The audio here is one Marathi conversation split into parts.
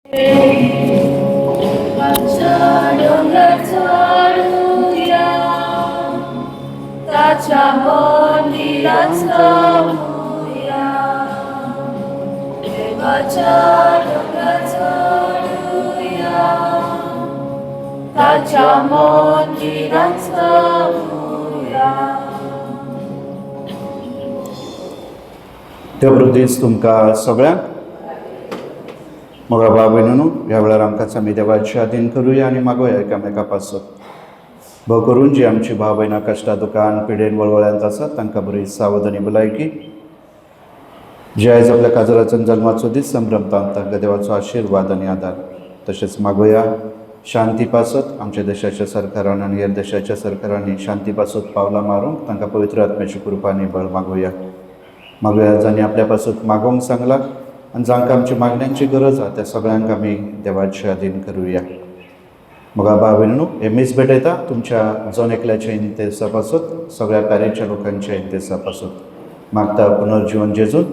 डोंगर चढूया, त्याच्या मंदिरात जाऊया. देवाच्या डोंगर चढूया, त्याच्या मंदिरात जाऊया. देवृद्धीच तुमकां सगळ्यांक. मग बाबा भयणू, ह्या वेळार आमकां आमी देवाचे अधीन करुया आनी मागोया एकामेका पासत. भोव करून जी आमची भाव भयणां कश्टा दुकान पिडेन वळवळ्यांत आसात तांकां बरी सावध आनी भलायकी. जे आयज आपल्या काजराचो जल्माचो दीस संभ्रमतात तांकां देवाचो आशिर्वाद आनी आदार. तशेंच मागोया शांती पासत. आमच्या देशाच्या सरकारान आनी हेर देशाच्या सरकारांनी शांती पासत पावलां मारूंक तांकां पवित्र आत्म्याची कृपा आनी बळ मागोया. मागोया जांणी आपल्या पासत मागोवंक सांगलां आनी जांकां आमच्या मागण्यांची गरज आसा त्या सगळ्यांक आमी देवाचे अधीन करुया. मग भाव भयणू, हे मीस भेटयता तुमच्या जन एकल्याच्या इंतेसा पासत सगळ्या कार्याच्या लोकांच्या इंतेसा पासत मागता पुनर्जीवन जेजून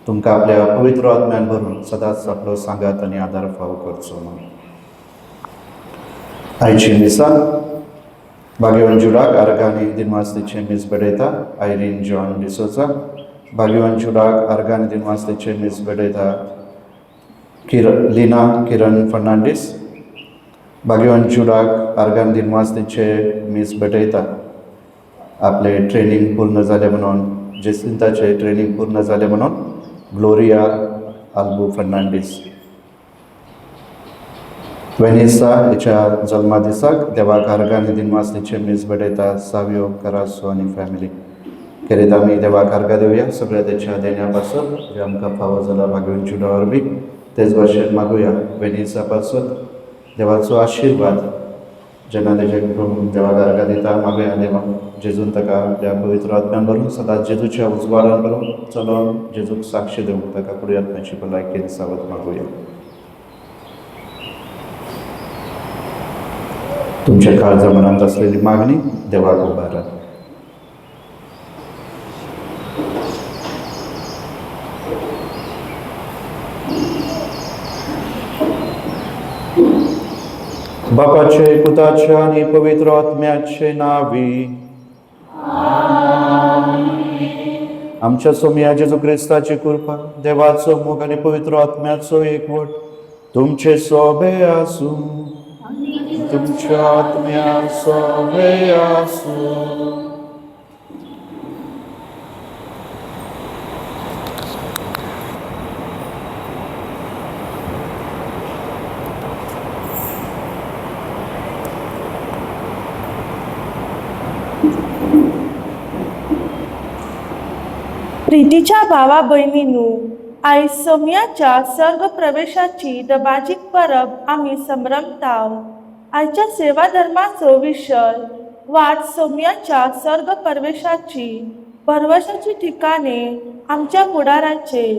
तुमकां आपल्या पवित्र आत्म्यान भरून सदांच आपलो सांगात आनी आदार फावो करचो म्हणून. आयची मिसा भाग्यवान जुडाक आर्गानी दिनवासतीचे मीस भेटयता आयरीन जॉन डिसोजा. भाग्यवान जुडाक आर्गानी दिनवासतीचे मीस भेटयता लिना किरण फर्नांडीस. भाग्यवान जुडाक आर्गान दिनवासतीचे मीस भेटयता आपले ट्रेनिंग पूर्ण जाले म्हणून जेसिंताचे ट्रेनिंग पूर्ण जाले म्हणून ग्लोरिया आल्बू फर्नांडीस. वेनिसा हेच्या जल्मा दिसाक देवाक आर्गानी दिनवासतीचे मीस भेटयता सावियो करासो आनी फॅमिली. खेरीत आमी देवाक आर्गां दिवया सगळ्या तेच्या देण्या पासत जे आमकां फावो जाला भाग्यवान जुडा वरवीं. तेच भाशेन मागुया वेनिसा पासत देवाचो आशिर्वाद जेन्ना तेजे देवाक आर्गां दिता मागुया देवा जेजून ताका आपल्या पवित्र आत्म्यान भरून सदांच जेजूच्या उजवाडान भरून चलोन जेजूक साक्षी दिवंक ताका पुरी आत्म्याची भलायकेन सावध मागुया. तुमच्या काळजा मनांत आसलेली मागणी देवाक उबारात. बापाचे पुताचे आणि पवित्र आत्म्याचे नावी. आमच्या सोम्या जेजू क्रिस्ताची कृपा देवाचो मोग आणि पवित्र आत्म्याचो एकवट तुमचे सोबे आसूं. तुमच्या आत्म्या सोबे आसूं. प्रितीच्या भावा भयणींनो, आयज सोमयाच्या सर्ग प्रवेशाची दबाजीक परब आमी संभ्रमताव. आयच्या सेवा धर्माचो विशय वाट सोमयाच्या सर्ग प्रवेशाची परवशाची ठिकाणे आमच्या फुडाराचेर.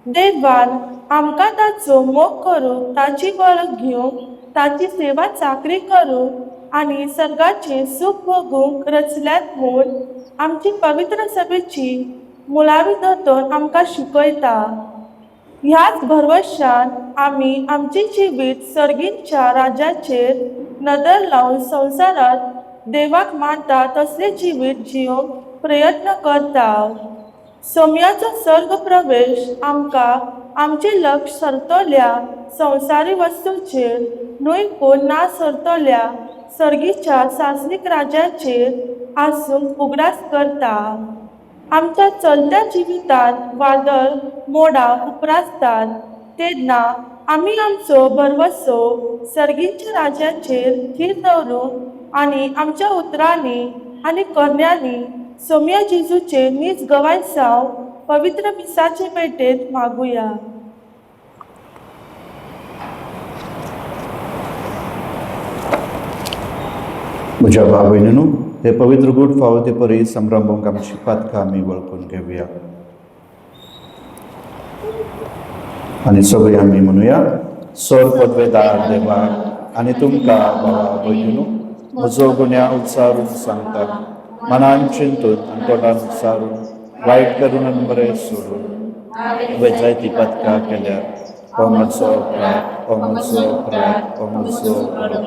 देवान आमकां ताचो मोग करूंक ताची वळख घेवंक ताची सेवा चाकरी करूंक आनी सर्गाचे सूख भोगूंक रचल्यात म्हूण आमची पवित्र सभेची मुळावी दोतोर आमकां शिकयता. ह्याच भरवशान आमी आमची जिवीत सर्गींच्या राज्याचेर नदर लावन संवसारांत देवाक मानता तसले जिवीत जिवंक प्रयत्न करता. सोमयाचो सर्ग प्रवेश आमकां आमचे लक्ष सरतोल्या संवसारी वस्तूंचेर न्हय पूण ना सरतोल्या सर्गीच्या सासणीक राज्याचेर आसूंक उगडास करता. आमच्या चलत्या जिवितांत वादळ मोडा उपरासतात तेन्ना आमी आमचो भरवसो सर्गीच्या राज्याचेर थीर दवरूंक आनी आमच्या उतरांनी आनी करण्यांनी सोम्या जेजूचे नीज गवाय जावं पवित्र मिसाचे भेटेंत मागुया. म्हज्या भाव भयणींनो, हे पवित्र गूढ फावो ते परी संभ्रमूंक आमची पातकां आमी वळखून घेवया. आनी सगळीं आमी म्हणुया सोर पदवेदार देवा आनी तुमकां भावा भयणींनो म्हजो गुन्या उच्चारून सांगता. मनान चिंतून आनी तोंडान उच्चारून वायट करून आनी बरें सोडून जायतीं पातकां केल्यार Omat soprat, omat soprat, omat soprat.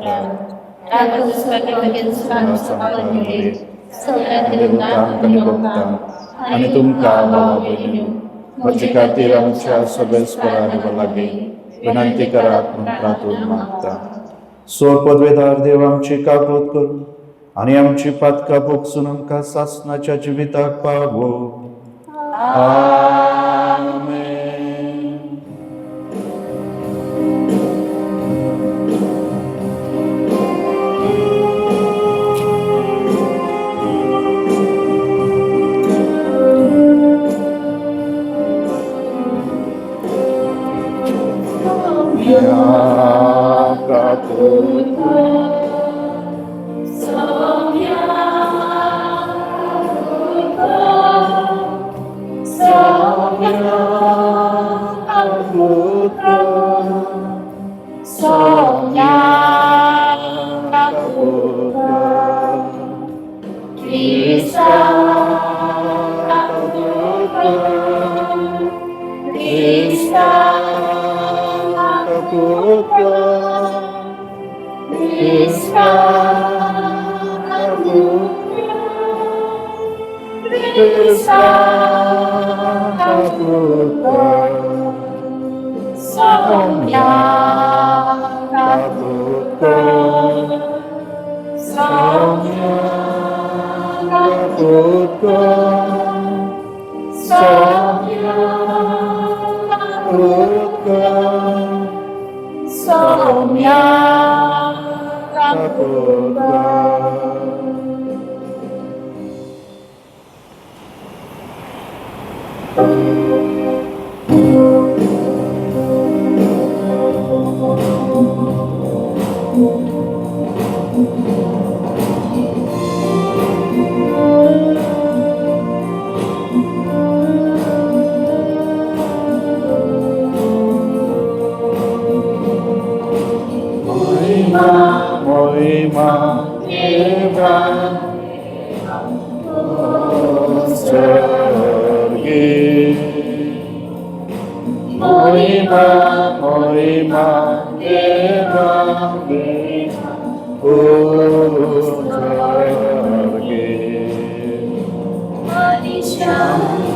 Dapat sebagai bagian sukan sekali Kalibutan, kalibutan, ani tumka bawa binimu. Berjikati ramca sebes paradi balagi, विनंती करा प्रातून मागता. सोर पदवेदार देव आमची काकूत करू आणि आमची पातका भोगसून आमका सासनाच्या जिविताक पावो. आमेन.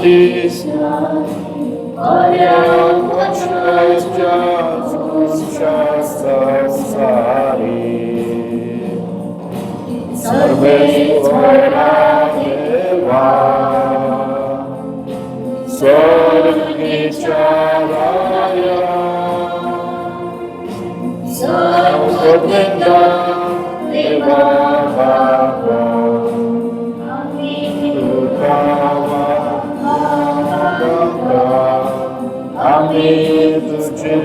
Jesus Christ.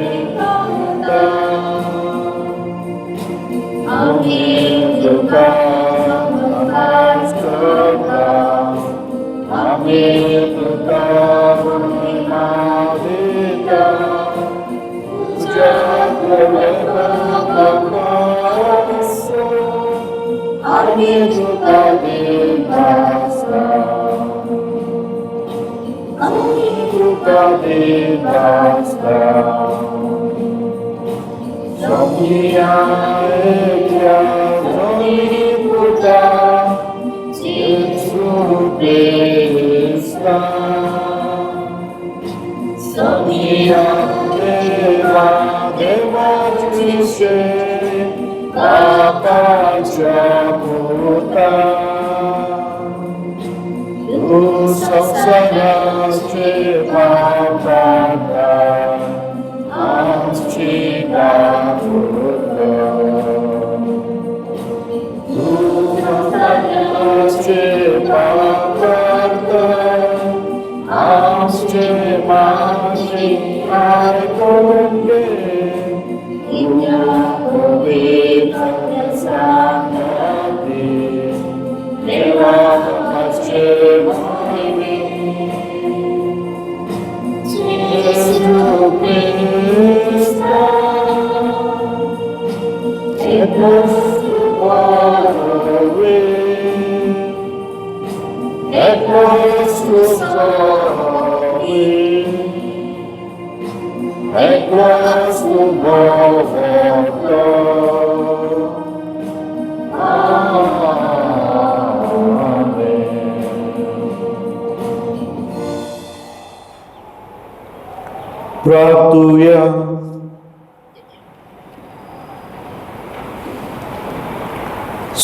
प्रार्थूया.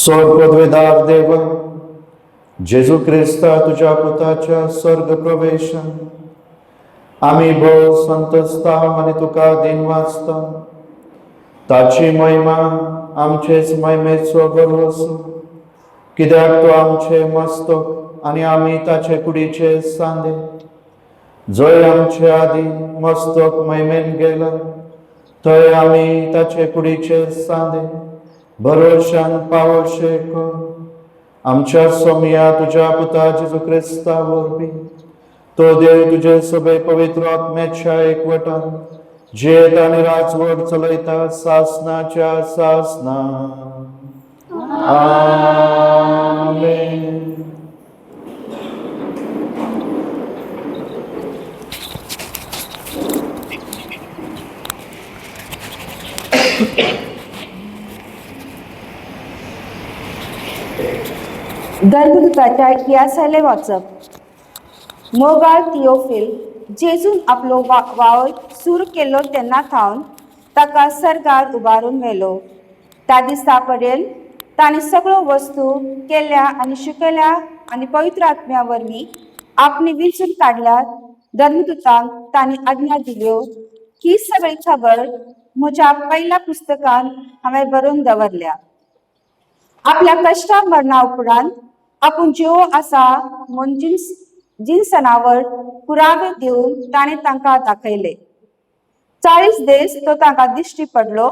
स्वर्गपदवीदार देवा, जेजू ख्रिस्ता तुझ्या पुताच्या स्वर्ग प्रवेशान आम्ही भोव संतोसता आणि तुका दिन वाचता. ताची महिमा आमचेच महिमेचो गर्व असो, कित्याक तो आमचे मस्तक आणि आम्ही ताचे कुडीचे सांदे. जय आमचे आदी मस्तक महिमेन गेला, थंय आम्ही ताचे कुडीचे सांदे भरोशान पावशे कर. आमच्या सोमिया तुझ्या पुता जेजू ख्रिस्ता वरवीं तो देव तुझे सगळे पवित्र आत्म्याच्या एकवटान जेत आणि राजवट चलयता सासनाच्या सासना. आमेन. धर्मदूताच्या इतिहासाले वाचप. मोगाळ थिओफिल जेजून आपलो वावर सुरू केलो तेन्ना थावन ताका सर्गार उबारून व्हेलो. त्या दिसा पर्यंत तांणी सगळ्यो वस्तू केल्या आनी शिकयल्या आनी पवित्र आत्म्या वरवीं आपणी विंचून काडल्यार धर्मदूतांक तांणी आज्ञा दिल्यो. ही सगळी खबर म्हज्या पयल्या पुस्तकान हांवें बरोवन दवरल्या. आपल्या कश्टा मरणा उपरांत आपूण जिवो आसा म्हूण जिन्सनावर पुरावे दिवन ताणें तांकां दाखयले. 40 दीस तो तांकां दिश्टी पडलो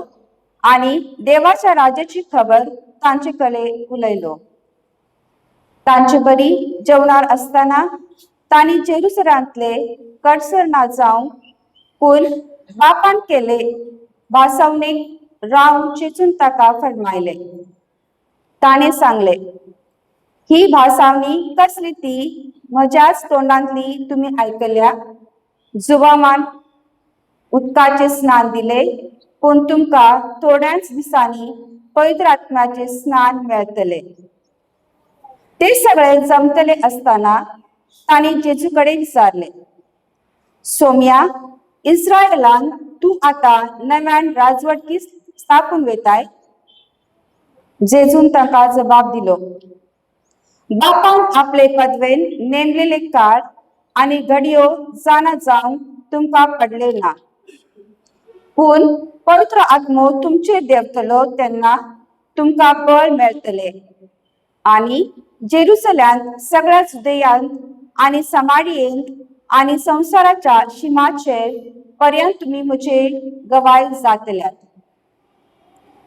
आनी देवाच्या राज्याची खबर तांचे कडेन उलयलो. तांचे बरी जेवणार आसतना तांणी जेरुसलेमांतले कडसर ना जावं पूण बापान केले भासावणेक रावन चिंतून ताका फर्मायले. ताणें सांगले, ही भासावणी कसली ती म्हज्याच तोंडांतली तुमी आयकल्या. जुबामान उदकाचे स्नान दिले, पूण तुमकां थोड्याच दिसांनी पवित्र आत्म्याचे स्नान मेळटले. ते सगळे जमतले आसतना तांणी जेजू कडेन विचारले, सोम्या, इस्रायेलान तूं आतां नव्यान राजवट स्थापून वयताय? जेजून तांकां जबाब दिलो, बापान आपले पदवेन नेमलेले काळ आनी घडयो जाणा जावंक तुमकां पडले ना. पूण पवित्र आत्मो तुमचेर देंवतलो तेन्ना तुमकां बळ मेळटले आनी जेरुसल्यांत सगळ्या जुदेयांत आनी समारियेंत आनी संवसाराच्या शिमाचेर पर्यंत तुमी म्हजे गवाय जातल्यात.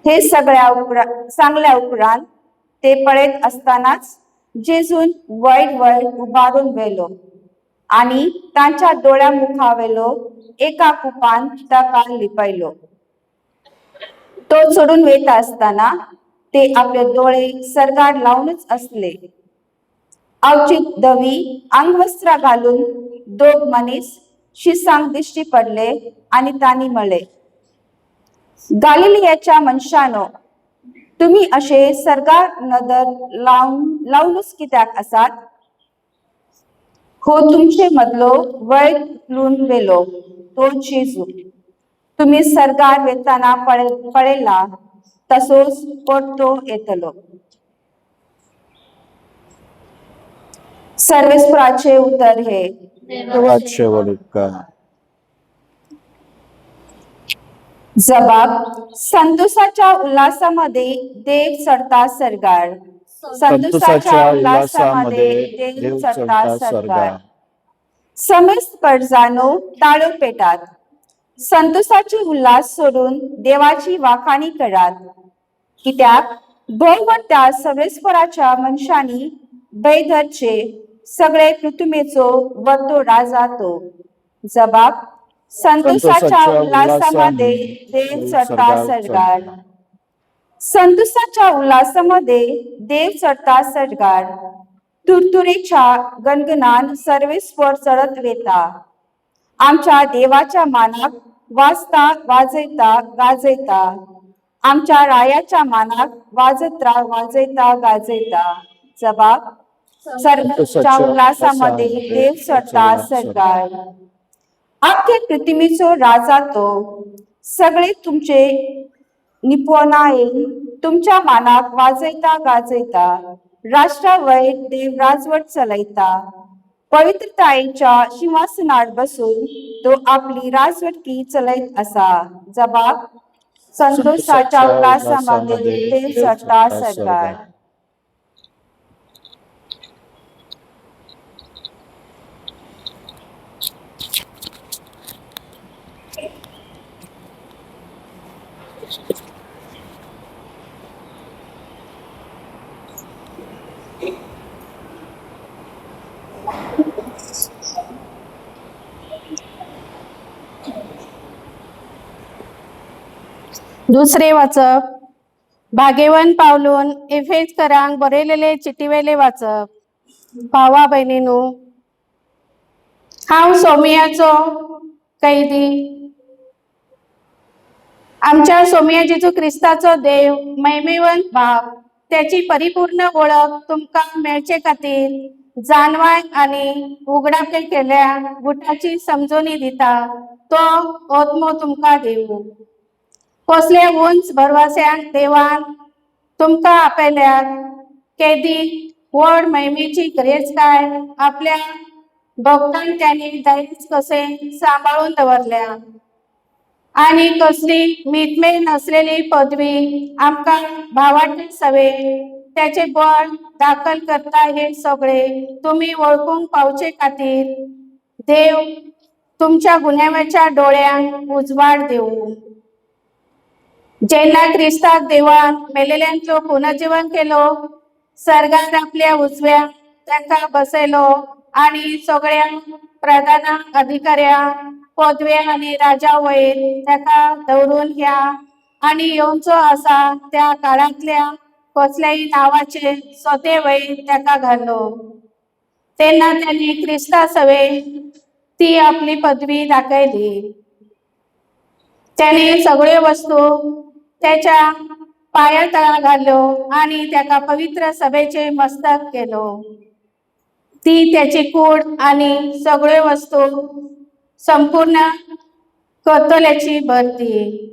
हे सगळ्या सांगल्या उपरांत ते पळयत आसतनाच जेजून वयर उबारून व्हेलो आनी तांच्या दोळ्या मुखावेलो एका कुपान ताका लिपयलो. तो चडून वयता आसतना ते आपले दोळे सर्गार लावनच असले. अवचित धवी आंगवस्त्रां घालून दोग मनीस शिसांक दिश्टी पडले आनी तांणी म्हळे, गालिलियाच्या मनशानो, तुम्ही अशे सर्गार नदर लावनूच कित्याक आसात? हो तुमचे मदलो वयर उखलून व्हेलो तो जेजू तुम्ही सर्गार वेताना पळयला तसोच परतो येतलो. सर्वेस्पराचे उतर हे देवाचे वडील. जबाब. संतोषाच्या उल्हासामध्ये देव चढता सर्गार. संतोषाच्या उल्हासामध्ये देव चढता सर्गार. समस्त कडजानो ताळो पेटात. संतोषाचे उल्हास सोडून देवाची वाखाणी करात. कित्याक भोववट्या सर्वेस्पराच्या मनशांनी भयधरचे सगळे पृथ्वीचो वरतो राजा तो. जबाब. संतोषाच्या उल्हासामध्ये देव चढता सर्गार. संतोषाच्या उल्हासामध्ये देव चढता सर्गार. तुरतुरेच्या गणगणान सर्वेस्वर चढत वेता. आमच्या देवाच्या मानाक वाजता वाजयता गाजयता आमच्या रायाच्या मानाक वाजत राव वाजयता गाजयता. जबाब सर्वांच्या उल्हासामध्ये देव सरता सरकार. अख्खे पृथ्वीचो राजा तो, सगळे तुमचे निपुणाई तुमच्या मानाक वाजयता गाजयता. राष्ट्रावयर देव राजवट चलयता. पवित्रतायेच्या सिंहासनार बसून तो आपली राजवटकी चलयत असा. जबाब संतोषाच्या उल्हासामध्ये देव सरता सरकार. दुसरे वाचप भाग्यवन पावलून एफेसकरांक बरयलेले चिटीवेले वाचप. भावा भयणींनो, हांव सोमियाचो कैदी, आमच्या सोमिया जेजू क्रिस्ताचो देव महिमेवंत बाप त्याची परिपूर्ण ओळख तुमकां मेळचे खातीर जाणवाय आनी उगडापे केल्या गुटाची समजोनी दिता तो ओत्मो तुमकां देव. कसले उंच भरवश्यान देवान तुमकां आपयल्यात. केदी व्हड महिमेची गरजकाय आपल्या भक्तांक त्यांनी दायज कसे सांबाळून दवरल्या. आणि कसली मितमेळ नसलेली पदवी आमकां भावार्थी सवे त्याचे बळ दाखल करता हे सगळे तुम्ही वळखूंक पावचे खातीर देव तुमच्या गुन्यांवाच्या डोळ्यांक उजवाड देऊ. जेन्ना क्रिस्ताक देवान मेलेल्यांचो पुनर्जीवन केलो, सर्गात आपल्या उजव्या ताका बसयलो आणि सगळ्या प्रधान अधिकाऱ्या पदव्या आणि राजा वयर ताका दवरून घ्या आणि येवचो आसा त्या काळांतल्या कसल्याय नावाचे सोते वयर ताका घालो. तेन्ना त्यांनी क्रिस्ता सवे ती आपली पदवी दाखयली. त्याने सगळ्यो वस्तू त्याच्या पाया तळा घाल्यो आणि त्याका पवित्र सभेचे मस्तक केलो. ती त्याची कूड आणि सगळ्यो वस्तू संपूर्ण कर्तल्याची भरती.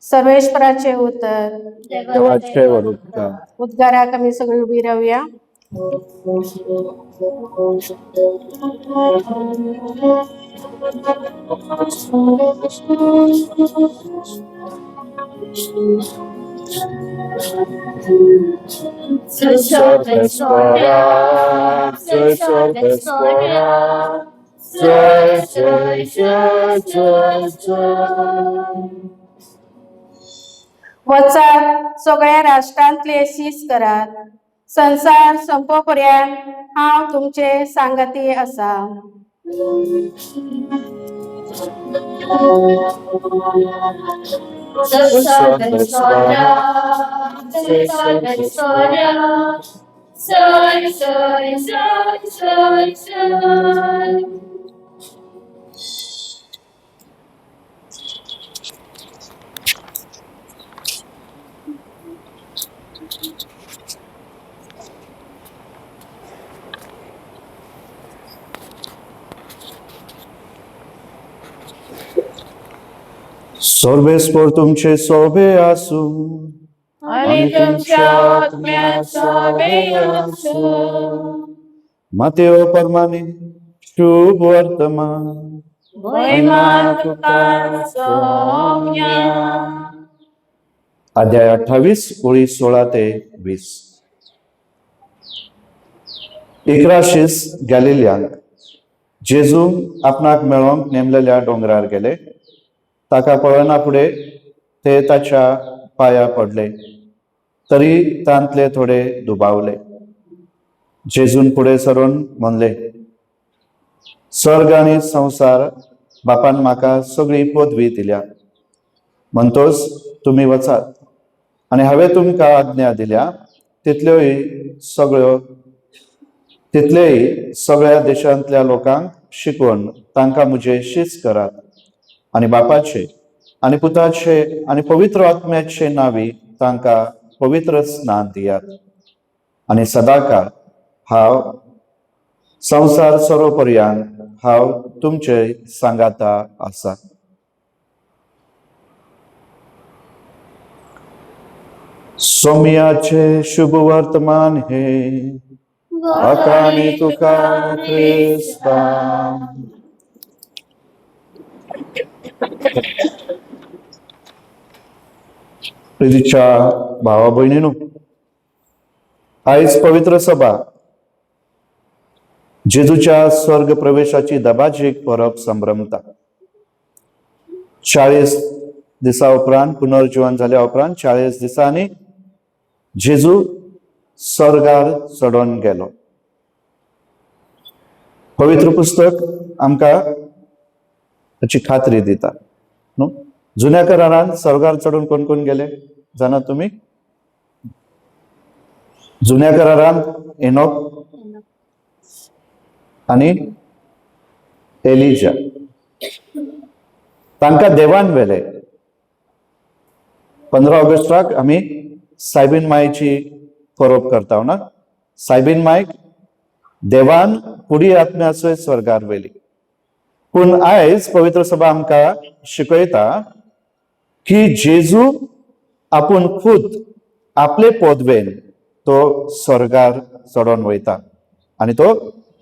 सर्वेश्वराचे उतर. देवाचे वरुडकार. उद्गाराक आमी सगळी उभी रावया. वचात सगळ्या राष्ट्रांतले शीस करात. संसार संपोपर्यंत हांव तुमचे सांगती आसा. सर्वेस्वर तुमचे सोबे आसू आणि तुमच्या आत्म्यात सोबे आसू. मातेओ परमाने शुभ वर्तमान. महिमा तुका सौम्या. अध्याय 28 ओळी 16 ते 20. इकराशीस गॅलिलियांक जेजू आपणाक मेळोंक नेमलेल्या डोंगरार गेले. ताका पळना फुडें ते ताच्या पाया पडले, तरी तांतले थोडे दुबावले. जेजून फुडें सरून म्हणले, सर्ग आनी संसार बापान म्हाका सगळी पदवी दिल्या. म्हणटोच तुमी वचात आनी हांवें तुमकां आज्ञा दिल्या तितलेय सगळ्या देशांतल्या लोकांक शिकवून तांकां म्हजे शीच करात. आणि बापाचे आणि पुताचे आणि पवित्र आत्म्याचे नावी तांकां पवित्र स्नान दियात आणि सदाकाळ हांव संसार सरोपर्यंत हांव तुमचे सांगाता आसा. सोमयाचे शुभ वर्तमान हे आकाणी तुका ख्रिस्ता. प्रितीच्या भावा भयणीनो, आयज पवित्र सभा जेजूच्या स्वर्ग प्रवेशाची दबाजीक परब संभ्रमता. 40 दिसा उपरांत पुनर्जीवन जाल्या उपरांत 40 दिसांनी जेजू स्वर्गार चडोन गेलो. पवित्र पुस्तक आमकां हाची खात्री दिता. न्हू, जुन्या करारांत स्वर्गार चडून कोण कोण गेले जाणा तुमी? जुन्या करारांत एनोक आणि एलिजा तांकां देवान व्हेले. 15 ऑगस्टाक आमी सायबीन मायेची परब करता ना. सायबीन मायक देवान कुडी आत्म्याचो स्वर्गार व्हेली. पूण आयज पवित्र सभा आमकां शिकयता की जेजू आपूण खुद आपले पदवेन तो स्वर्गार चडोन वयता आणि तो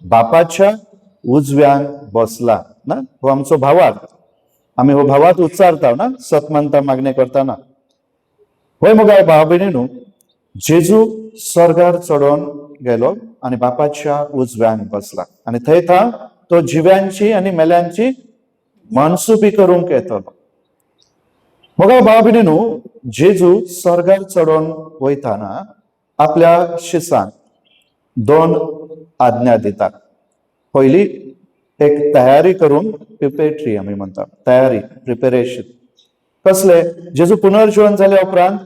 बापाच्या उजव्यान बसला ना. हो आमचो भावार्थ. आमी हो भावार्थ उच्चारता ना सतमंता मागणे करताना. होय मुगाय भाव भयणीनो, जेजू स्वर्गार चडोन गेलो आणि बापाच्या उजव्यान बसला आणि थंय तो जिव्यांची आणि मेल्यांची मनसुबी करूंक येतलो. मुगाय भाव भयणीनो, जेजू स्वर्गार चडोन वयताना आपल्या शिसांक 2 आज्ञा दिता. पयली एक तयारी करून प्रिपेटरी आमी म्हणटा, तयारी, प्रिपेरेशन. कसले? जेजू पुनर्जीवन जाल्या उपरांत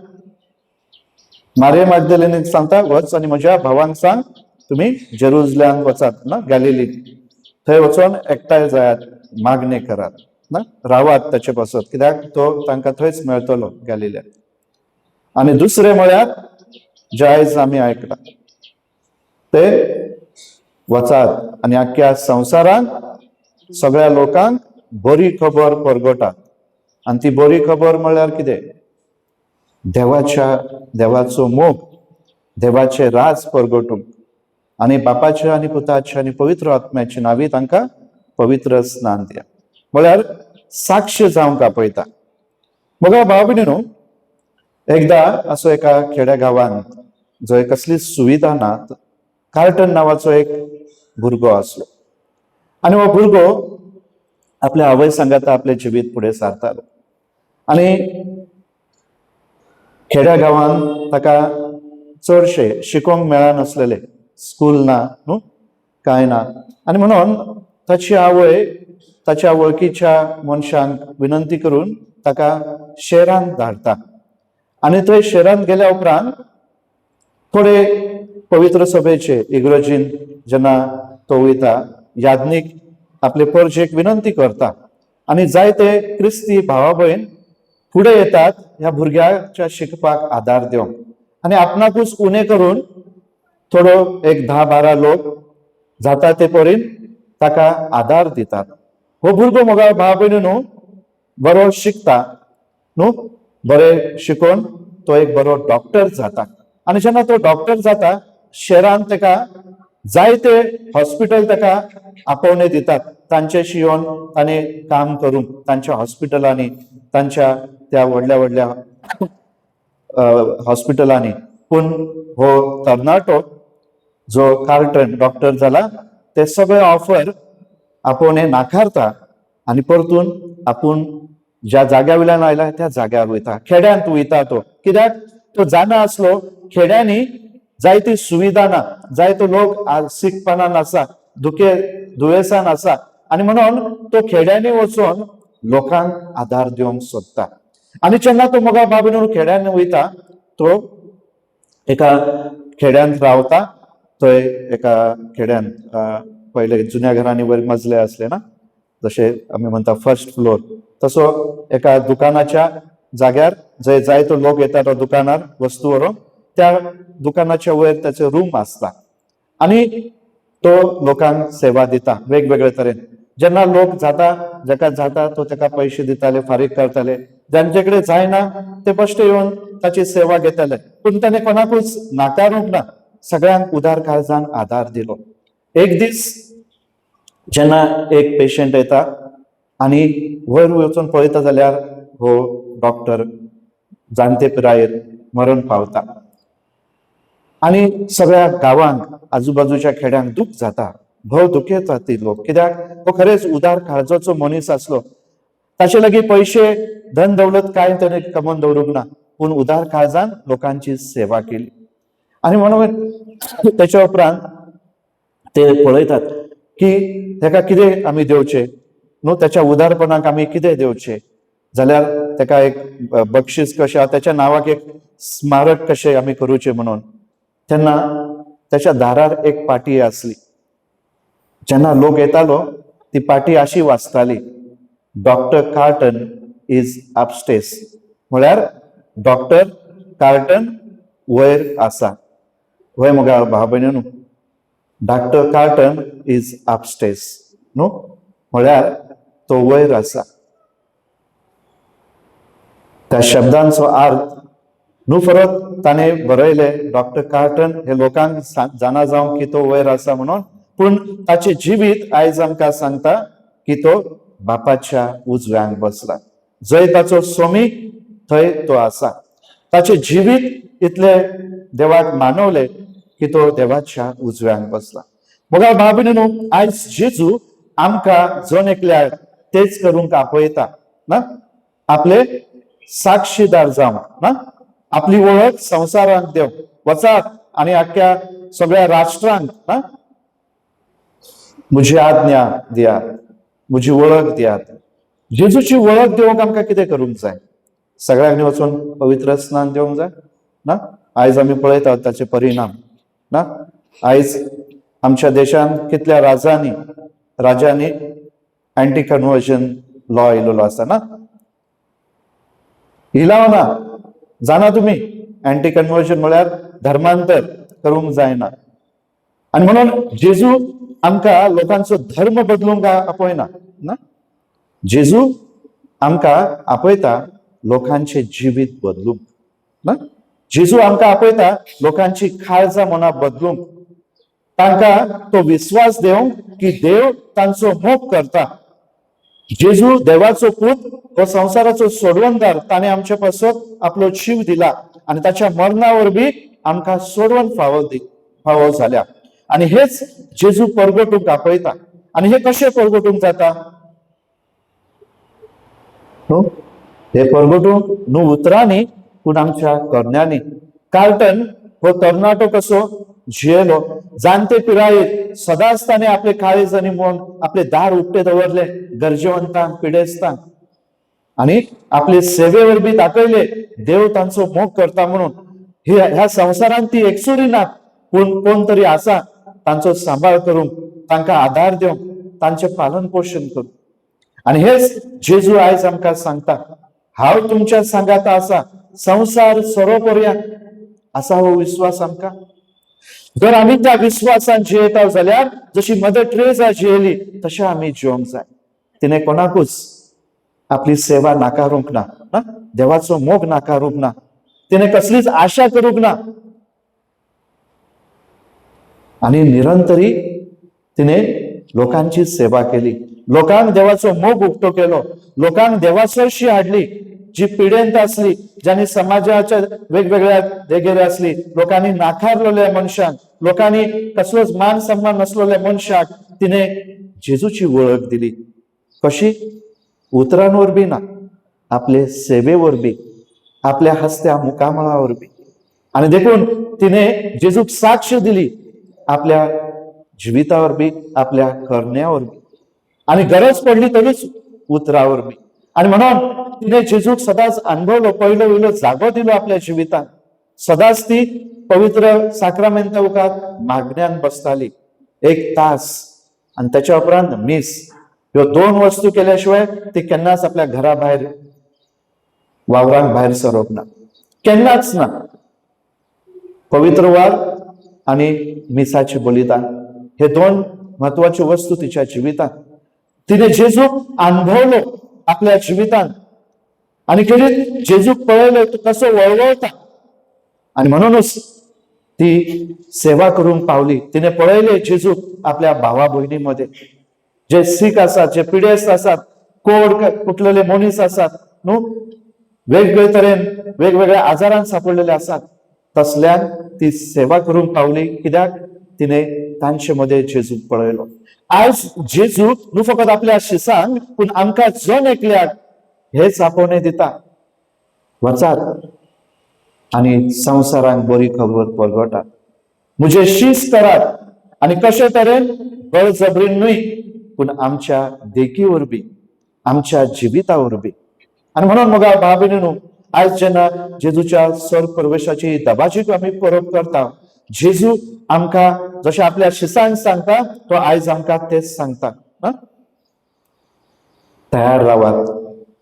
मारिया मॅगदलेनीक सांगता, वच आणि म्हज्या भावांक सांग तुम्ही जेरुसलेम वचात ना, गॅलिलीक. थंय वचून एकठांय जायात, मागणे करात ना, रावात ताचे पासत, कित्याक तो तांकां थंयच मेळटलो गॅलिलींत. आणि दुसरे म्हळ्यार जे आयज आमी आयकला ते वचात आणि आख्या संवसारांत सगळ्या लोकांक बरी खबर परगटात. आणि ती बरी खबर म्हळ्यार कितें? देवाचो मोग, देवाचे राज परगटूंक आणि बापाचे आणि पुताचे आणि पवित्र आत्म्याची नावी तांकां पवित्र स्नान दिया. म्हळ्यार साक्ष जावंक आपयता. बघा भाव भयणीनो, एकदा असो एका खेड्या गावांत जंय कसलीच सुविधा ना, कार्टन नावाचो एक भुरगो आसलो. आणि हो भुरगो आपल्या आवय सांगाता आपले जिवीत फुडें सारतालो. आणि खेड्या गांवांत ताका चडशे शिकोवंक मेळनासलेले, स्कूल ना न्हू, कांय ना. आणि म्हणून ताची आवय ताच्या वळखीच्या मनशांक विनंती करून ताका शहरांत धाडटा. आणि थंय शहरांत गेल्या उपरांत थोडे पवित्र सभेचे इग्रजीन जेन्ना तो वयता, याज्ञीक आपले परजेक विनंती करता आणि जायते क्रिस्ती भावा भयण फुडें येतात ह्या भुरग्याच्या शिकपाक आदार दिवंक. आणि आपणाकूच उणें करून थोडो एक 10-12 लोक जाता ते परीन ताका आदार दितात. हो भुरगो मोगा भाव भयणीनो बरो शिकता न्हू, बरें शिकून तो एक बरो डॉक्टर जाता. आणि जेन्ना तो डॉक्टर जाता, शहरांत ताका जायते हॉस्पिटल ताका आपोवणे दितात तांचेशी येवन ताणें काम करूंक तांच्या हॉस्पिटलांनी, तांच्या त्या व्हडल्या व्हडल्या हॉस्पिटलांनी. पूण हो तरणाटो जो कार्टन डॉक्टर जाला, ते सगळे ऑफर आपोवणे नाकारता आणि परतून आपूण ज्या जाग्या वयल्यान आयला त्या जाग्यार वयता. खेड्यांत वयता तो, कित्याक तो जाणा आसलो खेड्यांनी जायती सुविधा ना, जायतो लोक आर्थिकपणान आसा, दुयेंसान आसा. आणि म्हणून तो खेड्यांनी वचून लोकांक आदार दिवंक सोदता. आणि जेन्ना तो मोगा बाबीन खेड्यान वयता, तो एका खेड्यांत रावता. थंय एका खेड्यांत पहिले जुन्या घरांनी वयर मजले असले ना, जसे आम्ही म्हणता फर्स्ट फ्लोर, तसो एका दुकानाच्या जाग्यार जंय जायतो लोक येतात दुकानार वस्तू व्हरोंक, त्या दुकानाच्या वयर त्याचे रूम आसता आणि तो लोकांक सेवा दिता वेगवेगळे तरेन. जेन्ना लोक जाता, जाका जाता तो ताका पैसे दिताले, फारीक करताले. ज्यांच्याकडे जायना ते बश्टे येवन ताची सेवा घेताले, पूण ताणें कोणाकूच नाकारूंक ना, सगळ्यांक उदार काळजान आधार दिलो. एक दीस जेन्ना एक पेशंट येता आणि वयर वचून पळयता जाल्यार हो डॉक्टर जाणते पिरायेर मरण पावता आणि सगळ्या गांवांक आजूबाजूच्या खेड्यांक दुख जाता, भोव दुखेता ती लोक. कित्याक तो खरेंच उदार काळजाचो मनीस आसलो. ताचे लागीं पैसे धन दौलत काय ताणें कमोवन दवरूंक ना, पूण उदार काळजान लोकांची सेवा केली. आणि म्हणून त्याच्या उपरांत ते पळयतात की ताका कितें आमी दिवचें न्हू, त्याच्या उदारपणाक आमी कितें दिवचें, जाल्यार ताका एक बक्षीस कशें, त्याच्या नांवाक एक स्मारक कशें आमी करूचें म्हणून. तेन्ना त्याच्या दारार एक पाटी आसली. जेन्ना लोक येतालो ती पाटी अशी वाचताली, डॉक्टर कार्टन इज अपस्टेज, म्हळ्यार डॉक्टर कार्टन वयर आसा. वय मुगा भाव भयणीनो, डॉक्टर कार्टन इज अपस्टेज न्हू, म्हळ्यार तो वयर आसा. त्या शब्दांचो अर्थ न्हू फरक ताणें बरयले डॉक्टर कार्टन हे लोकांक जाणा जावं की तो वयर आसा म्हणून, पूण ताचे जिवीत आयज आमकां सांगता की तो बापाच्या उजव्यांक बसला. जंय ताचो सोमी थंय तो आसा. ताचे जिवीत इतले देवाक मानवले की तो देवाच्या उजव्यांक बसला. बघा भाव भयणीनो, आयज जेजू आमकां जण एकल्याक तेच करूंक आपयता ना, आपले साक्षीदार जावं ना, आपली वळख संवसारांक देव, वचात आणि आख्या सगळ्या राष्ट्रांक ना म्हजी आज्ञा दियात, म्हजी वळख दियात. जेजूची वळख दिवंक आमकां कितें करूंक जाय? सगळ्यांनी वचून पवित्र स्नान दिवंक जाय ना. आयज आमी पळयतात ताचे परिणाम ना. आयज आमच्या देशांत कितल्या राजांनी अँटी कन्वर्जन लॉ येयलेलो आसा ना. इलाव ना, जाणा तुमी अँटी कन्वर्जन म्हळ्यार धर्मांतर करूंक जायना. आणि म्हणून जेजू आमकां लोकांचो धर्म बदलूंक आपयना ना. जेजू आमकां आपयता लोकांचे जिवीत बदलूंक ना. जेजू आमकां आपयता लोकांची काळजां मनां बदलूंक, तांकां तो विश्वास देवंक की देव तांचो मोग करता. जेजू देवाचो पूत, हो संसाराचो सोडवणदार, ताणें आमचे पासत आपलो जीव दिला आणि ताच्या मरणा वरवीं आमकां सोडवण फावो जाल्या. आणि हेच जेजू परगटूंक आपयता. आणि हे कशें परगटूंक जाता? हे परगटूंक न्हू उतरांनी पूण आमच्या करण्यांनी. कार्टन हो तरणाटो कसो जियेलो, जाणते पिरायेक सदांच ताणें आपले काळीज आनी मन आपले दार उक्ते दवरले गरजेवंतांक, पिडेस्तांक, आणि आपले सेवे वरवीं दाखयले देव तांचो मोग करता म्हणून. ह्या संवसारांत ती एकसुरी नात, पूण कोण तरी आसा तांचो सांबाळ करूंक, तांकां आधार दिवंक, तांचे पालन पोषण करूंक. आणि हेच जेजू आयज आमकां सांगता, हांव तुमच्या सांगात आसा संवसार सोरोपर्यंत. असा हो विश्वास आमकां. जर आमी त्या विश्वासान जियेता जाल्यार जशी मदर ट्रेसा जियेली तशें आमी जिवंक जाय. तिणें कोणाकूच आपली सेवा नाकारूंक ना, देवाचो मोग नाकारूंक ना, तिणें कसलीच आशा करूंक ना. आणि निरंतरी तिणें लोकांची सेवा केली, लोकांक देवाचो मोग उक्तो केलो, लोकांक देवासरशी हाडली. जी पिडेंत असली, ज्यांनी समाजाच्या वेगवेगळ्या देगेर असली, लोकांनी नाकारलेल्या मनशांक, लोकांनी कसलोच मान सन्मान नसलेल्या मनशाक तिने जेजूची वळख दिली. कशी? उतरांवर बी ना, आपले सेवेवर बी, आपल्या हस्त्या मुकामळावर बी. आणि देखून तिने जेजूक साक्ष दिली आपल्या जिवितावर बी, आपल्या करण्यावर बी, आणि गरज पडली तरीच उतरावर बी. आणि म्हणून तिने जेजूक सदांच अनुभवलो, पहिलो वयलो जागो दिलो आपल्या जिवितांत. सदांच ती पवित्र साक्रामेंता मुखार मागण्यान बसताली 1 तास, आणि त्याच्या उपरांत मीस. ह्यो 2 वस्तू केल्याशिवाय ती केन्नाच आपल्या घराबाहेर वावरांक भायर सरप ना, केन्नाच ना. पवित्र वार आणि मिसाचे बलिदान हे 2 महत्वाच्यो वस्तू तिच्या जिवितांत. तिने जेजूक अनुभवलो आपल्या जिवितांत आणि खेरीत जेजूक पळयलो तो कसो वळवळता आणि म्हणूनच ती सेवा करूंक पावली. तिने पळयले जेजूक आपल्या भावा भयणीमध्ये, जे सीख असतात, जे पिडेस्त असतात, कोड कुटलेले मनीस असतात न्हू, वेगवेगळे तरेन वेगवेगळ्या आजारांत सापडलेले असतात, तसल्यान ती सेवा करूंक पावली. कित्याक तिने तांचे मध्ये जेजूक पळयलो. आज जेजूक न्हू फकत आपल्या शिसांक पूण आमकां जन एकल्याक हेच आपोवणे दिता, वचात आणि संवसारांक बरी खबर परगटात, मुझे शीस करात आणि कशे तरेन बळजबरीन न्हय पूण आमच्या देखी वरवीं, आमच्या जिविता वरवीं. आणि म्हणून मग भाव भयणीनो, आज जेन्ना जेजूच्या स्वर्ग प्रवेशाची दबाजीक आमी परब करता, जेजू आमकां जशें आपल्या शिसांक सांगता तो आयज आमकां तेच सांगता. तयार रावात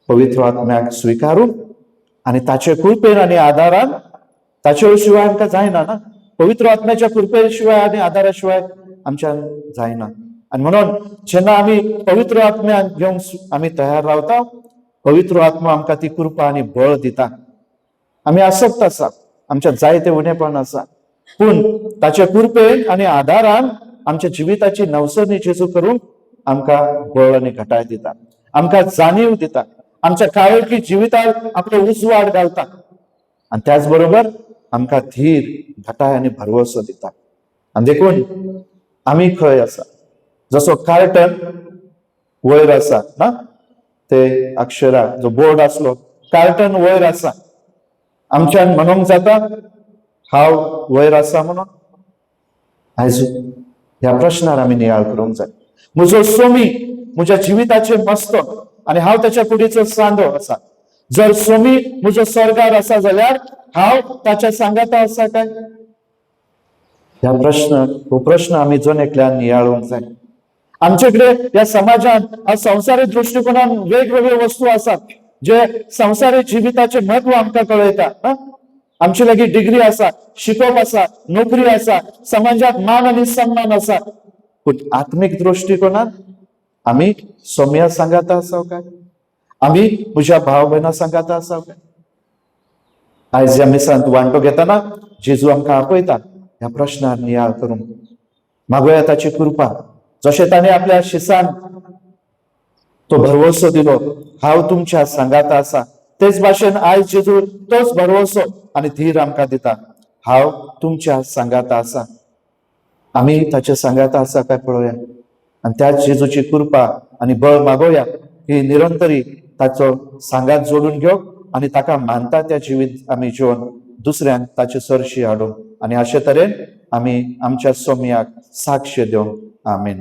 पवित्र आत्म्याक स्विकारून आणि ताचे कृपेन आणि आदारान, ताचे शिवाय आमकां जायना ना. पवित्र आत्म्याच्या कृपे शिवाय आणि आदारा शिवाय आमच्यान जायना. आणि म्हणून जेन्ना आमी पवित्र आत्म्याक घेवंक आमी तयार रावता, पवित्र आत्मा आमकां ती कृपा आणि बळ दिता. आमी आसक्त आसा, आमच्या जायते उणेपण आसा, पूण ताचे कृपेन आणि आदारान आमच्या जिविताची नवसरणी जेजू करूंक आमकां बळ आणि घटाय दिता, आमकां जाणीव दिता, आमच्या काळोखी जिविताक आपलो उजवाड घालता आणि त्याच बरोबर आमकां धीर, घटाय आणि भरवसो दिता. आणि देखून आमी खंय आसा, जसो कार्टन वयर आसा ना, ते अक्षरा जो बोर्ड आसलो, कार्टन वयर आसा, आमच्यान म्हणूंक जाता हांव वयर आसा म्हणून. आयज ह्या प्रश्नार आमी नियाळ करूंक जाय. म्हजो सोमी म्हज्या जिविताचे मस्तक आणि हांव त्याच्या कुडीचो सांदो आसा. जर सोमी म्हजो स्वर्गार आसा जाल्यार हांव ताच्या सांगाता आसा काय? हो प्रश्न आमी जण एकल्यान नियाळूंक जाय. आमचे कडेन ह्या समाजात संवसारी दृष्टिकोनान वेगवेगळ्यो वस्तू आसात जे संवसारी जिविताचे महत्व आमकां कळयता. आमची लागीं डिग्री आसा, शिकोप आसा, नोकरी आसा, समाजात मान आणि सन्मान आसा, पूण आत्मीक दृष्टिकोनान आमी सोम्या सांगाता आसा काय? आमी म्हज्या भाव भयणां सांगाता आसा काय? आयज ह्या मिसांत वांटो घेतना जेजू आमकां आपयता ह्या प्रश्नार नियाळ करूंक. मागोया ताची कृपा, जशें ताणें आपल्या शिसांक तो भरवसो दिलो, हांव तुमच्या सांगाता आसा, तेच भाशेन आयज जेजू तोच भरवसो आणि धीर आमकां दिता, हांव तुमच्या सांगाता आसा. आमी ताच्या सांगाता आसा काय पळोवया आणि त्याच जेजूची कृपा आणि बळ मागोया ही निरंतरी ताचो सांगात जोडून घेवप आणि ताका मानता त्या जिवीत आमी जिवन दुसऱ्यांक ताचे सरशी हाडूंक आणि अशे तरेन आमी आमच्या सोम्याक साक्ष दिवंक. आमेन.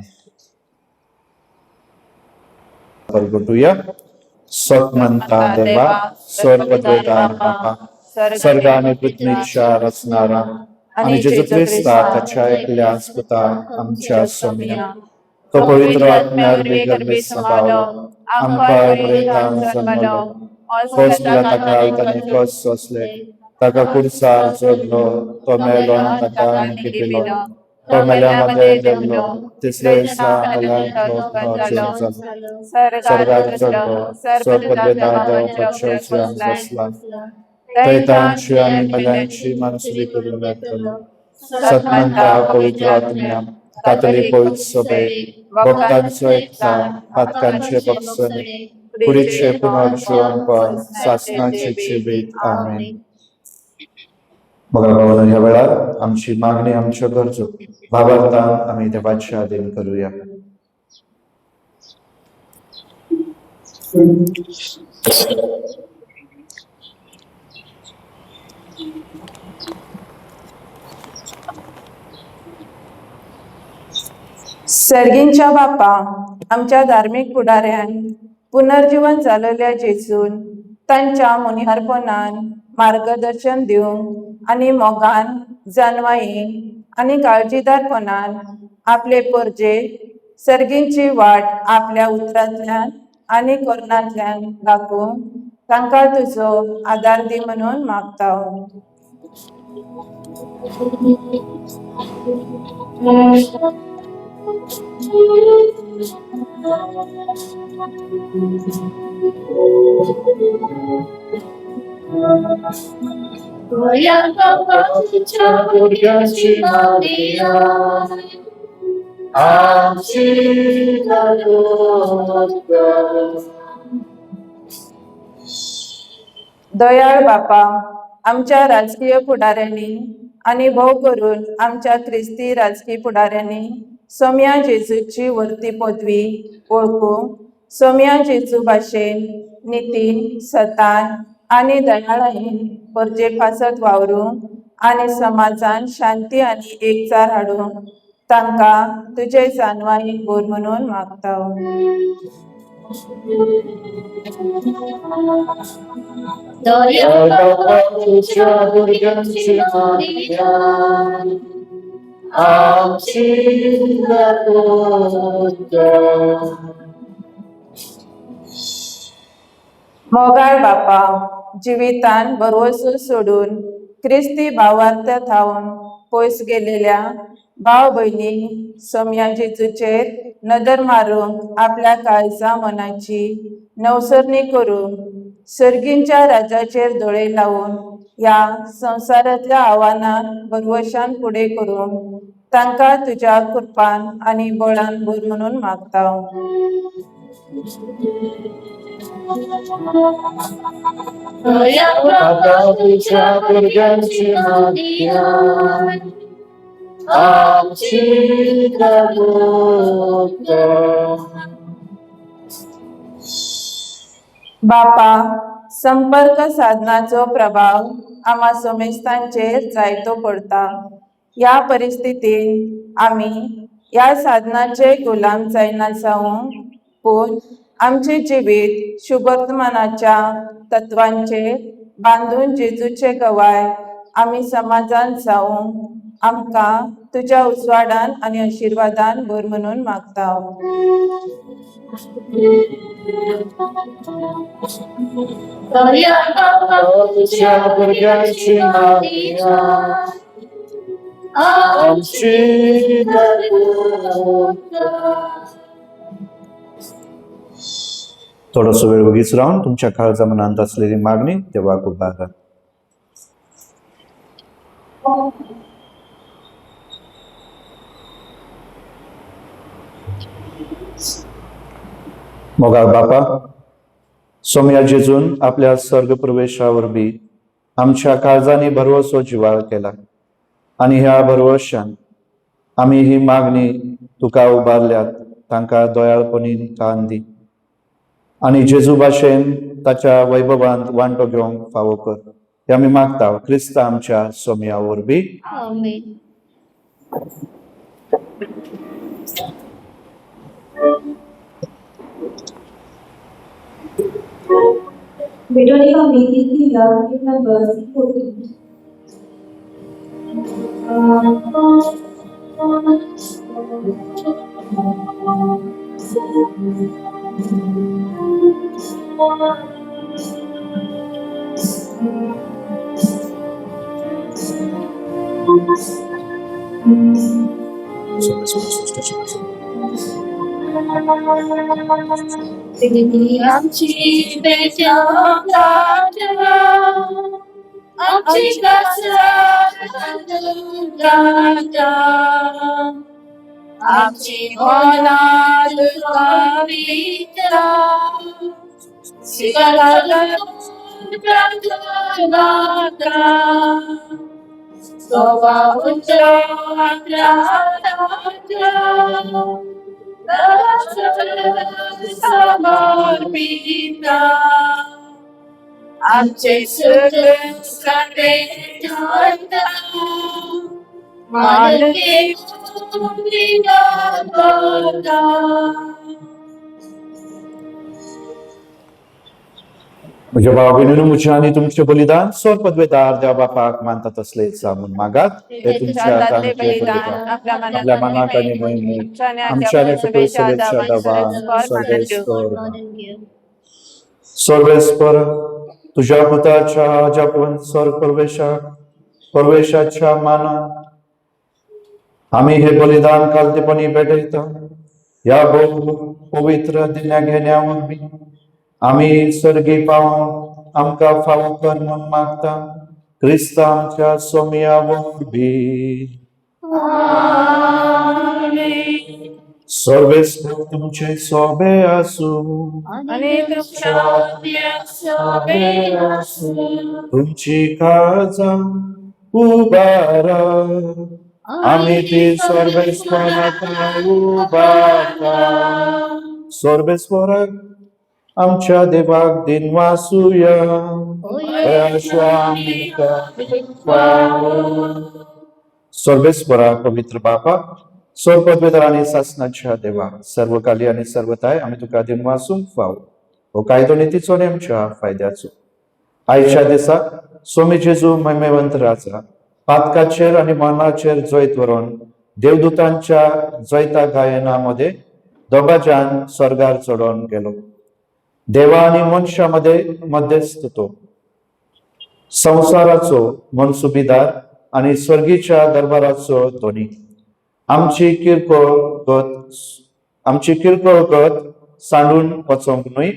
परगटुया. स्वतमंता देवा, स्वर्गद्वेता बापा, स्वर्ग आणि पृथ्वीच्या रचणारा आणि जेजू ख्रिस्ता ताच्या एकल्या पुता आमच्या सोम्या, तो पवित्र आत्म्यार गर्भे संभावलो, आमकां बरेतान जन्मलो, पोसला ताका ताणे कस सोसले, ताका कुर्सार जोडलो, तो मेलो आनी ताका आमकां दिलो, तो मेल्यामध्ये जगलो, तिसऱ्या दिसा जालो, स्वर्गाक चढलो, स्वर्गदेवता देवपाच्या बसला, दैतांची आणि मेल्यांची मानसुली करून येतलो, सतमंता पवित्र आत्म्या, कातोलीक पवित्र सभेक, भक्तांचो एकता, पातकांचे बक्षणे, कुडीचे पुनर्जीवनपण, सासणाची जिवीत. आमेन. बघा ह्या वेळार आमची मागणी, आमच्या गरजो भावार्थान आमी देवाच्या आधीन करूया. सर्गींच्या बापा, आमच्या धार्मिक फुडाऱ्यान पुनर्जीवन जाल्ल्या जेजून तांच्या मुनिहारपणान मार्गदर्शन दिवंक आणि मोगान, जानवाई आणि काळजीदारपणान आपले परजे सर्गींची वाट आपल्या उतरांतल्यान आनी कोरोनांतल्यान दाखोवन तांकां तुजो आदार दी म्हणून मागता. दयाळ बापा, आमच्या राजकीय फुडाऱ्यांनी आनी भोव करून आमच्या क्रिस्ती राजकीय फुडाऱ्यांनी सोम्या जेजूची वर्ती पदवी ओळखूंक सोम्या जेजू भाशेन नितीन, सतान आनी दयाळायेन परजे पासत वावरूंक आनी समाजान शांती आनी एकचार हाडूंक तांकां तुजे जानवाईक भोर म्हणून मागता. मोगाळ बापा, जिवितान भरवोसो सोडून क्रिस्ती भावार्थ थावन पयस गेलेल्या भाव भयणी सोम्या जेजूचेर नदर मारूंक आपल्या काळजा मनाची नवसरणी करूंक सर्गींच्या राजाचेर दोळे लावून ह्या संवसारांतल्या आव्हानांक भरवशान फुडें करूंक तांकां तुज्या कृपान आनी बळान भर म्हणून मागता. बापा, संपर्क साधनाचो प्रभाव आम्हा सोमेस्तांचेर जायतो पडटा. ह्या परिस्थितीन आमी ह्या साधनाचे गुलाम जायना जावंक, पूण आमचे जिवीत शुभवर्तमानाच्या तत्वांचेर बांदून जेजूचे गवाय आमी समाजान जावंक आमकां तुज्या उजवाडान आनी आशिर्वादान भर म्हणून मागता. थोडोसो वेळ उगीच रावन तुमच्या काळजा मनांत असलेली मागणी देवाक उबारा. मोगाळ बापा, सोम्या जेजून आपल्या स्वर्ग प्रवेशा वरवीं आमच्या काळजांनी भरवोसो जिवाळ केला आनी ह्या भरवशान आमी ही मागणी तुका उबारल्यात तांकां दयाळपणीन कान दी आनी जेजू भाशेन ताच्या वैभवांत वांटो घेवंक फावो कर. हे आमी मागता क्रिस्त आमच्या सोम्या वरवीं. आमेन. Veronica Mekiki loved in her verse 14. आमची बेजान आमची गाजा आमची होणार कविता सोवा उचलो आपल्या समर्पिता आमचे सगळे मालके म्हज्या भाव भयणीनो, मुझे आणि तुमचे बलिदान स्वर पदवेदार देवा बापाक मानतात असलेच जावून मागात. हे तुमच्या दातले दानाचे बलिदान बलिदान आपल्या मनाक आणि मोहिमेक आमच्या आमच्या आणि सकळ सभेच्या दबान सर्वेस्पर तुझ्या पुताच्या जपवन स्वर प्रवेशाच्या मानान आम्ही हे बलिदान कालतेपणी भेटयता. या पवित्र दिन्या घेण्या वरवीं आम्ही सर्गी पावून आमकां फावो कर म्हूण मागता. क्रिस्ता आमच्या सोमिया वरवीं. सर्वेस्पर तुमचे सोबे आसूं. आणि तुमची काळजां उबारा. आम्ही ती सर्वेस्पराक उबारता. सर्वेस्पराक आमच्या देवाक दिन वासुया. सर्वेस्परा पवित्र बापा, स्वर पदवेदार आणि शासनाच्या देवा, सर्वकाली आणि सर्वताय आम्ही तुका दिन वासूंक फावो. हो कायदो नितीचो नेमच्या फायद्याचो. आयच्या दिसा स्वामी जेजू महिमेवंत राजा पातकाचेर आणि मरणाचेर जैत व्हरून देवदूतांच्या जैता गायनामध्ये दोगांच्यान स्वर्गार चढोन गेलो. देवा आणि मनशामध्ये मध्यस्थ तो, संसाराचो मनसुबीदार आणि स्वर्गीच्या दरबाराचो धोनी. आमची किरकोळ गत सांडून वचोंक न्हय,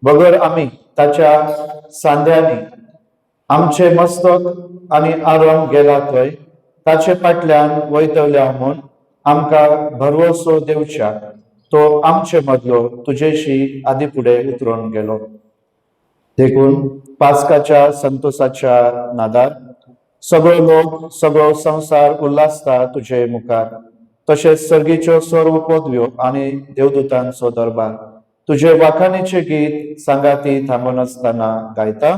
बगर आम्ही ताच्या सांद्यांनी आमचे मस्तक आणि आरंग गेला थंय ताचे फाटल्यान वयतल्या म्हूण आमकां भरवसो दिवच्या. तो आमचे मदलो तुजेशी आदी फुडें उतरून गेलो. देखून पास्काच्या संतोषाच्या नादार सगळो लोक, सगळो संसार उल्हासता तुजे मुखार. तशेंच सर्गीच्यो सर्व पदव्यो आणि देवदूतांचो दरबार तुझे वाखाणीचे गीत सांगाती थांबून असताना गायता.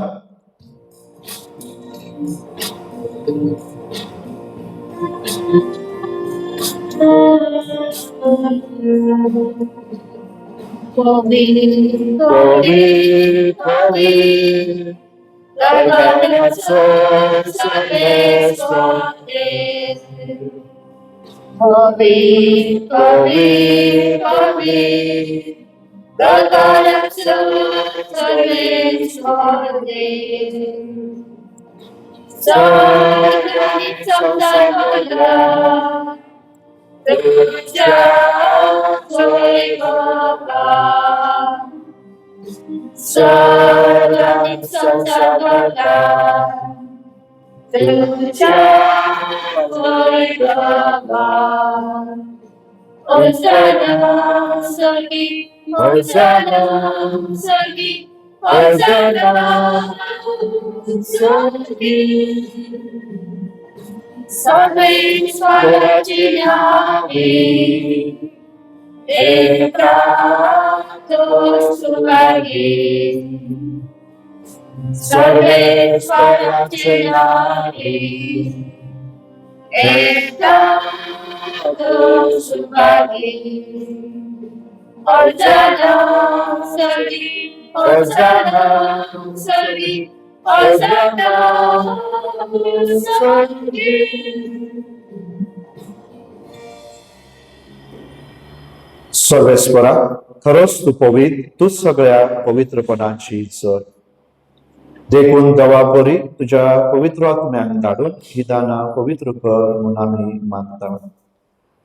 सर्वेस्परा, खरोच तू पवित्र, तू सगळ्या पवित्रपणाची जर. देखून दवा बरी तुझ्या पवित्र आत्म्याक धाडून ही दाना पवित्र कर म्हणून आम्ही मागता.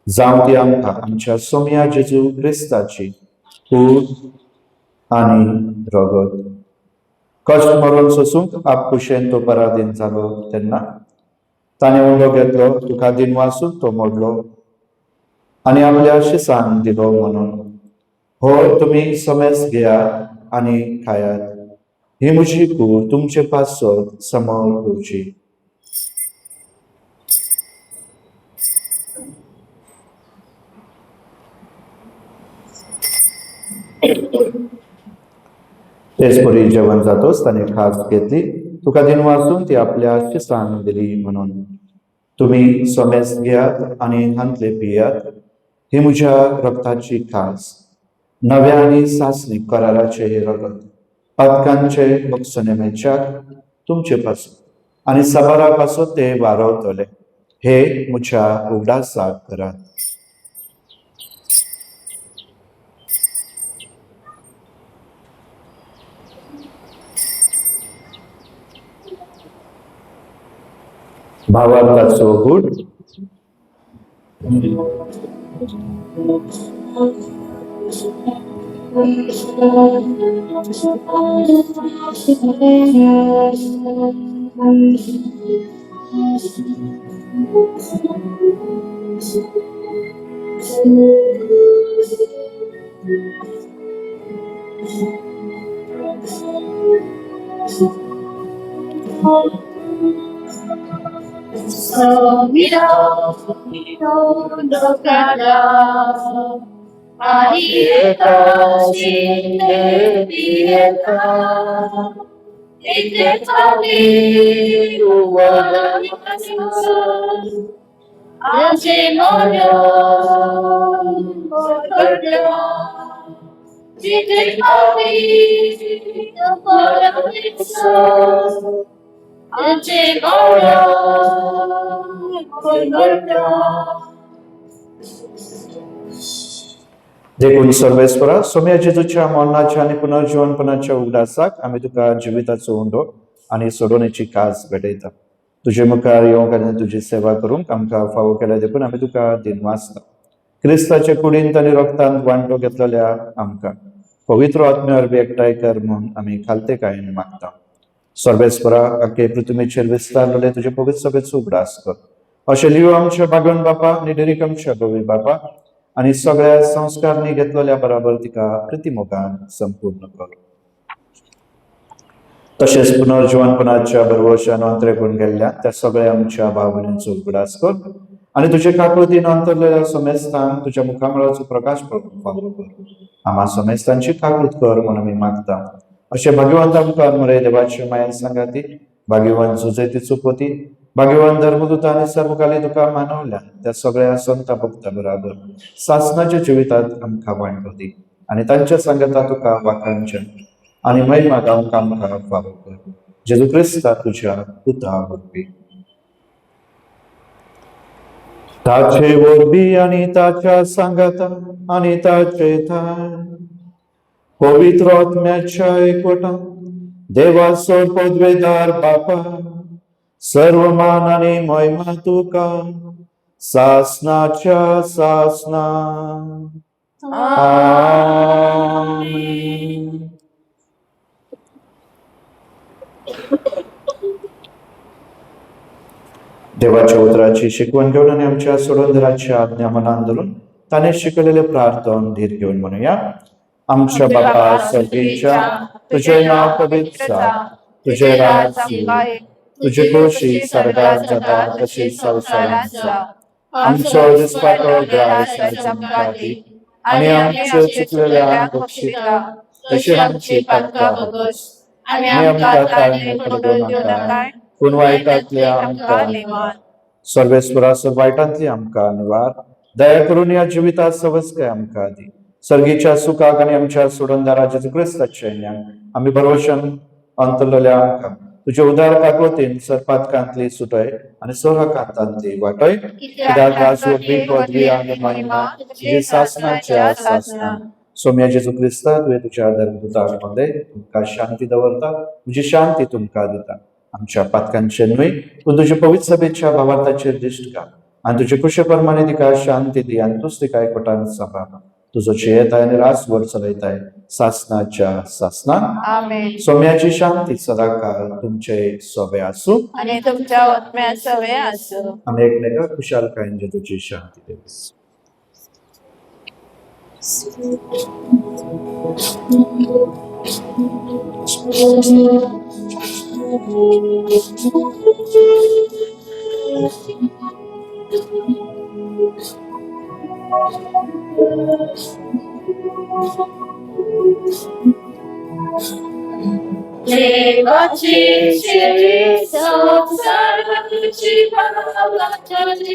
जावं ती आमकां आमच्या सोम्या जेजू क्रिस्ताची कूड आणि रगत. कश्ट मरून सोसूंक आपकुशेन तो पराधीन जालो तेन्ना ताणें उंडो घेतलो, तुका दिन वासून तो मोडलो आणि आपल्या शिसान दिलो म्हणून. हो तुम्ही समेस घेयात आणि खायात. ही म्हजी कूड तुमचे पासत समोर घेवची. तेच परी जेवण जातोच ताणे खास घेतली, तुका दिन वाचून ती आपल्या शिसान दिली म्हणून. तुम्ही समेस घेयात आणि हांतले पियात. ही म्हज्या रक्ताची खास, नव्या आणि सासणी कराराचे हे रगत पातकांचे मोक्षनेमेच्याक तुमचे पासून आणि साबारा पासून ते वारवतले हे मुच्या उगडासाक करात. भावार्थाचो गूढ देखून सर्वेस्परा सोम्या जेजूच्या मरणाच्या आणि पुनर्जीवनपणाच्या उगडासाक आम्ही तुका जिविताचो उंडो आणि सोडवण्याची कास भेटयता. तुझे मुखार येवंक आनी तुजी सेवा करूंक आमकां फावो केल्या देखून आम्ही तुका दिनवासता. क्रिस्ताच्या कुडींत आणि रक्तांत वांटो घेतलेल्या आमकां पवित्र आत्म्यावर बी एकठांय कर म्हूण आमी खालतेकायेन मागता. सर्वेस्परा अख्खे पृथ्वीचेर विस्तारलेले तुजे पवित्र सभेचो उगडास कर. अशें लिओ आमच्या बागोन बापा निडेरीक आमच्या गोवी बापा आणि सगळ्या संस्कारनी घेतलेल्या बराबर तिका प्रतिमोगान संपूर्ण कर. तशेंच पुनर्जीवनपणाच्या भरवशान अंतरेकून गेल्ल्या त्या सगळ्या आमच्या भाव भयणींचो उगडास कर आणि तुजे काकुळतीन अंतरलेल्या समेस्तांक तुज्या मुखामळाचो प्रकाश फावो कर. आम्हा समेस्तांची काकुळत कर म्हणून आमी मागता. अशें भाग्यवंत आमकां मरे देवाचे मायेन सांगाती, भाग्यवंत सुजैतीचो पोती, भाग्यवान धर्मदूता आणि सर्वकाली तुका मानवल्या त्या सगळ्या संत भक्ता बराबर सासनाच्या जिवितात आमकां वांटो दी आणि तांच्या संगता तुका वाखाणचें आणि महिमा गावंक आमकां फावो कर. जेजू क्रिस्ता तुज्या पुता वरवीं ताचे वरवीं आणि ताच्या सांगता आणि ताचे थाय पवित्र आत्म्याच्या एकवटान देवाचो पदवेदार बापा सर्व मान आणि महिमा तुका सासनाच्या सासना. आमीन. देवाच्या उतराची शिकवण घेऊन आणि आमच्या सोडवंदराच्या आज्ञा मनान धरून ताने शिकलेले प्रार्थना धीर घेऊन म्हणूया. आमच्या बापा सर्गीच्या तुझे नाव पवित्र तुझे राज तुझे कोशी सर्गात जाता तशी संसारात जा. आमचो दिसपाटो ग्रास आमकां दी आणि आमचे चुकलेल्यांक बक्षिता तशी आमची पातकां बगस आणि आमकां ताळणे पडून दिवं नाका पूण वायटांतले आमकां निवार. सर्वेस्परा वायटांतली आमकां निवार. दया करून या जिवितात सवस्काय आमकां दी. सर्गीच्या सुखाक आणि आमच्या सोडवंदारा जेजू क्रिस्ताच्या सैन्याक आमी भरवशान अंतरलेल्या आमकां तुझे उदार काकुळतीन सरपातकांतली सुटय आणि सोहाकांतांतली वाटय. कित्याक राजवटी पदवी आणि महिमा तुझी सासनाच्या सासना. सोम्या जेजू क्रिस्ता तुवें तुज्या धर्मदूताक मध्ये तुमकां शांती दवरता. तुजी शांती तुमकां दिता. आमच्या पातकांचे न्हय पूण तुजे पवित्र सभेच्या भावार्थाचेर दिश्ट घाल आणि तुजे कुशे प्रमाणे तिका शांती दी आणि तूच तिका एकवटान सांबाळ. तुझो येताय आणि रासभर चलयताय सासनाच्या सासना. आमेन. सोम्याची शांती सदाकाळ तुमचे सोबे आसूं आणि तुमच्या आत्म्यात सवय आसूं. आमी एकमेकांक खुशालकायेन जेजूची शांती देवस. देवाची शेळी संसाराची भावातली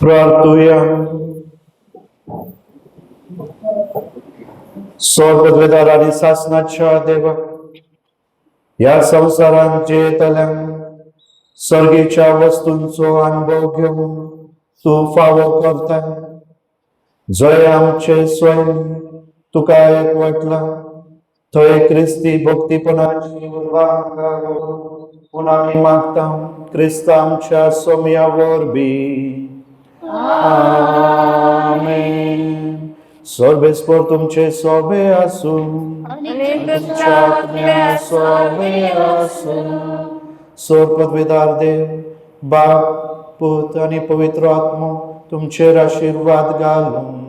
प्रार्थूया. स्वर्गद्वेदार आणि शासनाच्या देवा, या संसारात जेतल्या सर्गीच्या वस्तूंचो अनुभव घेऊन तू फावो करता. जय आमचे स्वयं तुका एकवटला, थंय क्रिस्ती भक्तीपणाची पुन्हा आमी मागता क्रिस्त आमच्या सोम्यावर बी. आमेन. सर्वेस्पर तुमचे सोबे आसूं आणि तुमच्या आत्म्या सोबे आसूं. सोर पदवीदार देव, बाप, पूत आणि पवित्र आत्मो तुमचेर आशीर्वाद घालून.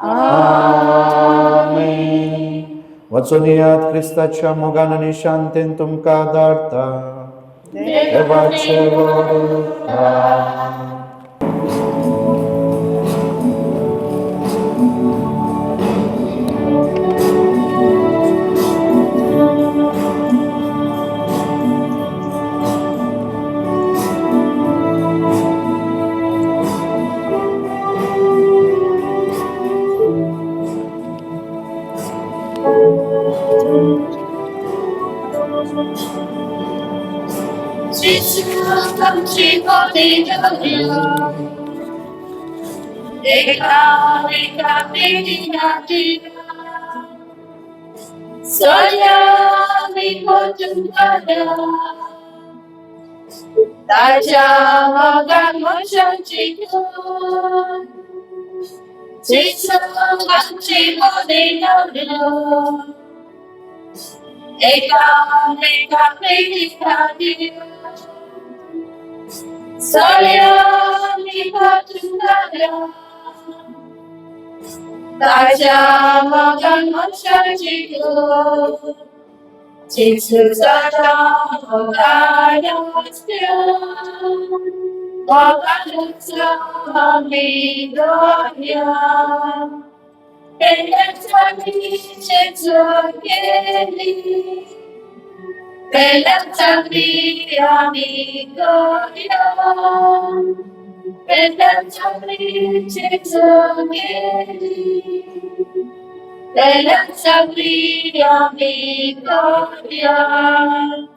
आमेन. वचून यात क्रिस्ताच्या मोगान आणि शांतीन तुमकां धाडटा. देवाचे वरदान. Gloria.